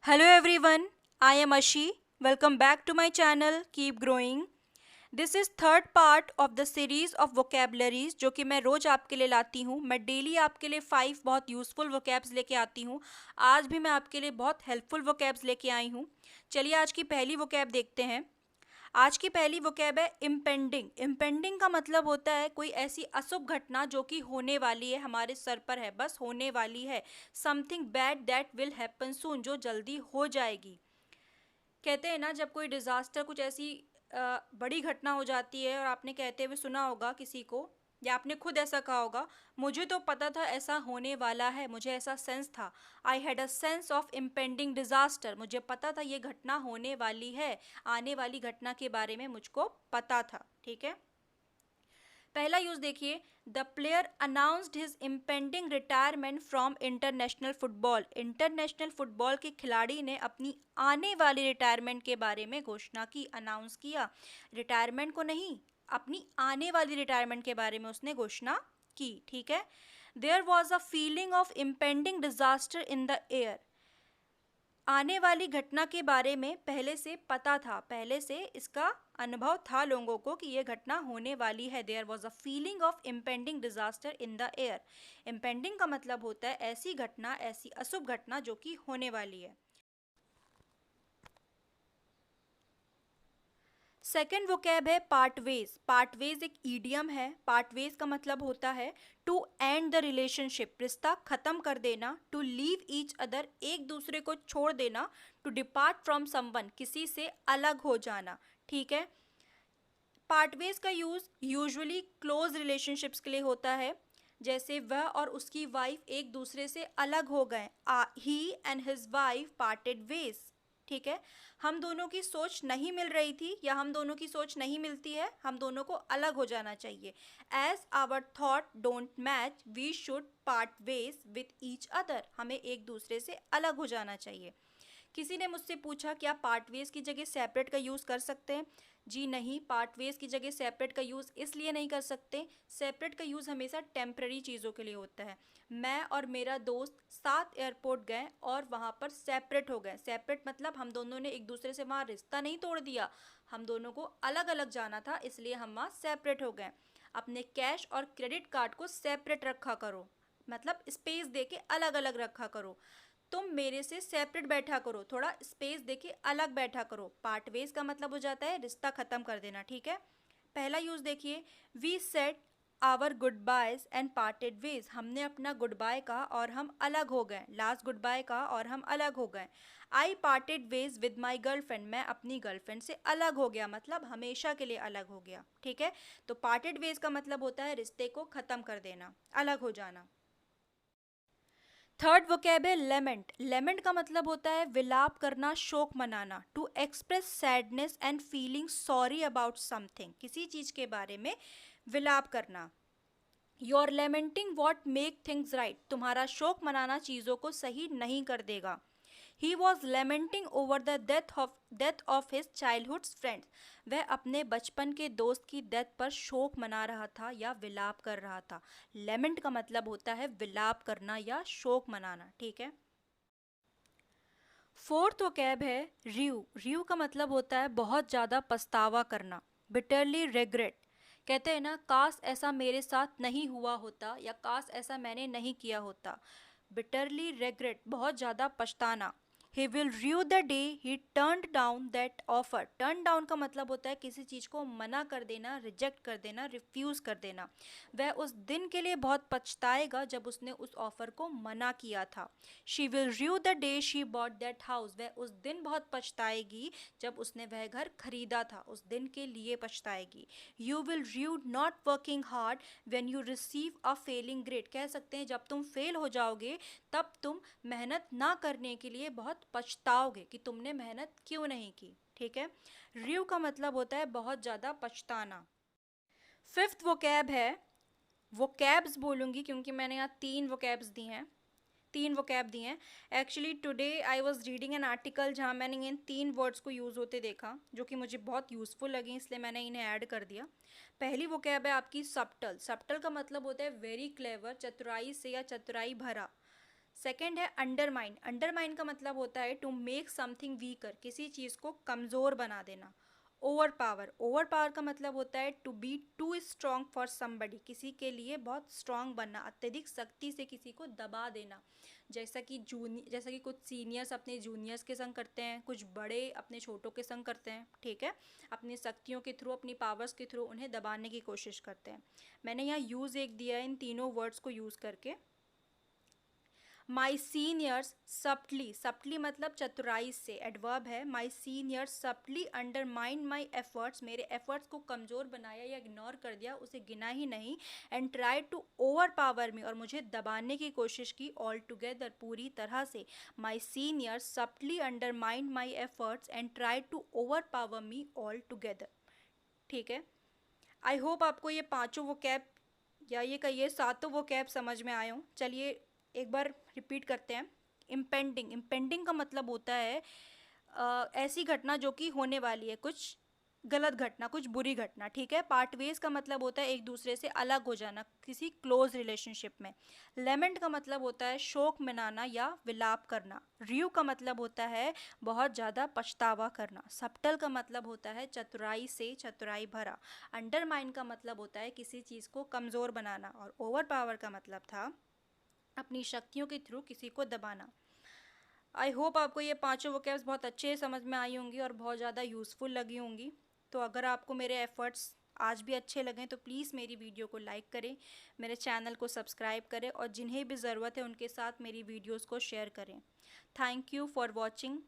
Hello everyone, I am Ashi. Welcome back to my channel Keep Growing. This is third part of the series of vocabularies जो कि मैं रोज आपके लिए लाती हूँ. मैं डेली आपके लिए 5 बहुत यूज़फुल vocabs लेके आती हूँ. आज भी मैं आपके लिए बहुत हेल्पफुल vocabs लेके आई हूँ. चलिए आज की पहली vocab देखते हैं. आज की पहली वोकैब है इम्पेंडिंग. इम्पेंडिंग का मतलब होता है कोई ऐसी अशुभ घटना जो कि होने वाली है, हमारे सर पर है, बस होने वाली है. Something bad that will happen soon, जो जल्दी हो जाएगी. कहते हैं ना, जब कोई डिज़ास्टर, कुछ ऐसी बड़ी घटना हो जाती है और आपने कहते हुए सुना होगा किसी को, या आपने खुद ऐसा कहा होगा, मुझे तो पता था ऐसा होने वाला है, मुझे ऐसा सेंस था. I had a sense of impending disaster. मुझे पता था ये घटना होने वाली है, आने वाली घटना के बारे में मुझको पता था. ठीक है. पहला यूज देखिए. The player announced his impending retirement from international football. International football के खिलाड़ी ने अपनी आने वाली रिटायरमेंट के बारे में घोषणा की, अनाउंस किया. रिटायरमेंट को नहीं, अपनी आने वाली रिटायरमेंट के बारे में उसने घोषणा की. ठीक है. There was a feeling of impending disaster in the air. आने वाली घटना के बारे में पहले से पता था, पहले से इसका अनुभव था लोगों को कि यह घटना होने वाली है. There was a feeling of impending disaster in the air. Impending का मतलब होता है ऐसी घटना, ऐसी अशुभ घटना जो कि होने वाली है. सेकेंड वोकैब है पार्टवेज. पार्टवेज एक ईडियम है. पार्टवेज का मतलब होता है टू एंड द रिलेशनशिप, रिश्ता खत्म कर देना. टू लीव ईच अदर, एक दूसरे को छोड़ देना. टू डिपार्ट फ्रॉम समवन, किसी से अलग हो जाना. ठीक है. पार्टवेज का यूज यूजुअली क्लोज रिलेशनशिप्स के लिए होता है. जैसे वह और उसकी वाइफ एक दूसरे से अलग हो गए. He and his wife parted ways. ठीक है. हम दोनों की सोच नहीं मिल रही थी, या हम दोनों की सोच नहीं मिलती है, हम दोनों को अलग हो जाना चाहिए. As our thought don't match we should part ways with each other. हमें एक दूसरे से अलग हो जाना चाहिए. किसी ने मुझसे पूछा क्या पार्टवेज की जगह सेपरेट का यूज़ कर सकते हैं. जी नहीं, पार्टवेज की जगह सेपरेट का यूज़ इसलिए नहीं कर सकते. सेपरेट का यूज़ हमेशा टेम्प्रेरी चीज़ों के लिए होता है. मैं और मेरा दोस्त साथ एयरपोर्ट गए और वहाँ पर सेपरेट हो गए. सेपरेट मतलब हम दोनों ने एक दूसरे से वहाँ रिश्ता नहीं तोड़ दिया, हम दोनों को अलग अलग जाना था, इसलिए हम वहाँ सेपरेट हो गए. अपने कैश और क्रेडिट कार्ड को सेपरेट रखा करो, मतलब स्पेस दे के अलग अलग रखा करो. तुम मेरे से सेपरेट बैठा करो, थोड़ा स्पेस देके अलग बैठा करो. पार्टवेज का मतलब हो जाता है रिश्ता खत्म कर देना. ठीक है. पहला यूज देखिए. We said our goodbyes and parted ways. हमने अपना गुड बाय कहा और हम अलग हो गए. लास्ट गुड बाय कहा और हम अलग हो गए. I parted ways with my girlfriend. मैं अपनी गर्लफ्रेंड से अलग हो गया, मतलब हमेशा के लिए अलग हो गया. ठीक है. तो पार्टेड वेज का मतलब होता है रिश्ते को खत्म कर देना, अलग हो जाना. थर्ड वोकैब है लेमेंट. लेमेंट का मतलब होता है विलाप करना, शोक मनाना. To express sadness and feeling sorry about something, किसी चीज के बारे में विलाप करना. You are lamenting what make things right. तुम्हारा शोक मनाना चीज़ों को सही नहीं कर देगा. He was lamenting over the death of his childhood friends. वह अपने बचपन के दोस्त की डेथ पर शोक मना रहा था या विलाप कर रहा था. लेमेंट का मतलब होता है विलाप करना या शोक मनाना. ठीक है. फोर्थ वोकैब है र्यू. र्यू का मतलब होता है बहुत ज़्यादा पछतावा करना, बिटरली रेग्रेट. कहते हैं ना, काश ऐसा मेरे साथ नहीं हुआ होता, या काश ऐसा मैंने नहीं किया होता. बिटरली रेग्रेट, बहुत ज़्यादा पछताना. He will rue the day he turn down that offer. Turn down का मतलब होता है किसी चीज़ को मना कर देना, रिजेक्ट कर देना, रिफ्यूज़ कर देना. वह उस दिन के लिए बहुत पछताएगा जब उसने उस ऑफर को मना किया था. She will rue the day she bought that house. वह उस दिन बहुत पछताएगी जब उसने वह घर खरीदा था, उस दिन के लिए पछताएगी. You will rue not working hard when you receive a failing grade. कह सकते हैं जब तुम फेल हो जाओगे तब तुम मेहनत ना करने के लिए बहुत पछताओगे कि तुमने मेहनत क्यों नहीं की. ठीक है. र्यू का मतलब होता है बहुत ज़्यादा पछताना. फिफ्थ वोकैब है, वोकैब्स बोलूँगी क्योंकि मैंने यहाँ 3 वोकैब्स दी हैं, 3 वोकैब दिए हैं. Actually today I was reading an article जहाँ मैंने इन 3 वर्ड्स को यूज़ होते देखा, जो कि मुझे बहुत यूज़फुल लगी, इसलिए मैंने इन्हें ऐड कर दिया. पहली वोकैब है आपकी सब्टल. सब्टल का मतलब होता है वेरी क्लेवर, चतुराई से या चतुराई भरा. सेकंड है अंडरमाइन। अंडरमाइन का मतलब होता है टू मेक समथिंग वीकर, किसी चीज़ को कमज़ोर बना देना। ओवर पावर, ओवर पावर का मतलब होता है to be too strong for somebody, किसी के लिए बहुत स्ट्रॉन्ग बनना, अत्यधिक शक्ति से किसी को दबा देना। जैसा कि कुछ सीनियर्स अपने जूनियर्स के संग करते हैं, कुछ बड़े अपने छोटों के संग करते हैं, ठीक है, अपनी शक्तियों के थ्रू, अपनी पावर्स के थ्रू उन्हें दबाने की कोशिश करते हैं। मैंने यहाँ यूज़ एक दिया है इन तीनों वर्ड्स को यूज़ करके। माई सीनियर्स सप्टली, सप्टली मतलब चतुराई से, एडवर्ब है। My seniors subtly undermine my efforts, मेरे एफर्ट्स को कमज़ोर बनाया या इग्नोर कर दिया, उसे गिना ही नहीं। And try to overpower me, और मुझे दबाने की कोशिश की ऑल टुगेदर, पूरी तरह से। My seniors subtly undermine my efforts and try to overpower me all together. ठीक है, आई होप आपको ये पाँचों वोकैब या ये कहिए सातों वोकैब समझ में आए हों। चलिए एक बार रिपीट करते हैं। इम्पेंडिंग, इम्पेंडिंग का मतलब होता है ऐसी घटना जो कि होने वाली है, कुछ गलत घटना, कुछ बुरी घटना, ठीक है। पार्टवेज का मतलब होता है एक दूसरे से अलग हो जाना, किसी क्लोज रिलेशनशिप में। लेमेंट का मतलब होता है शोक मनाना या विलाप करना। र्यू का मतलब होता है बहुत ज़्यादा पछतावा करना। सब्टल का मतलब होता है चतुराई से, चतुराई भरा। अंडरमाइन का मतलब होता है किसी चीज़ को कमज़ोर बनाना। और ओवर पावर का मतलब था अपनी शक्तियों के थ्रू किसी को दबाना। आई होप आपको ये पांचों वोकैब्स बहुत अच्छे समझ में आई होंगी और बहुत ज़्यादा यूज़फुल लगी होंगी। तो अगर आपको मेरे एफ़र्ट्स आज भी अच्छे लगें तो प्लीज़ मेरी वीडियो को लाइक करें, मेरे चैनल को सब्सक्राइब करें और जिन्हें भी ज़रूरत है उनके साथ मेरी वीडियोस को शेयर करें। Thank you for watching.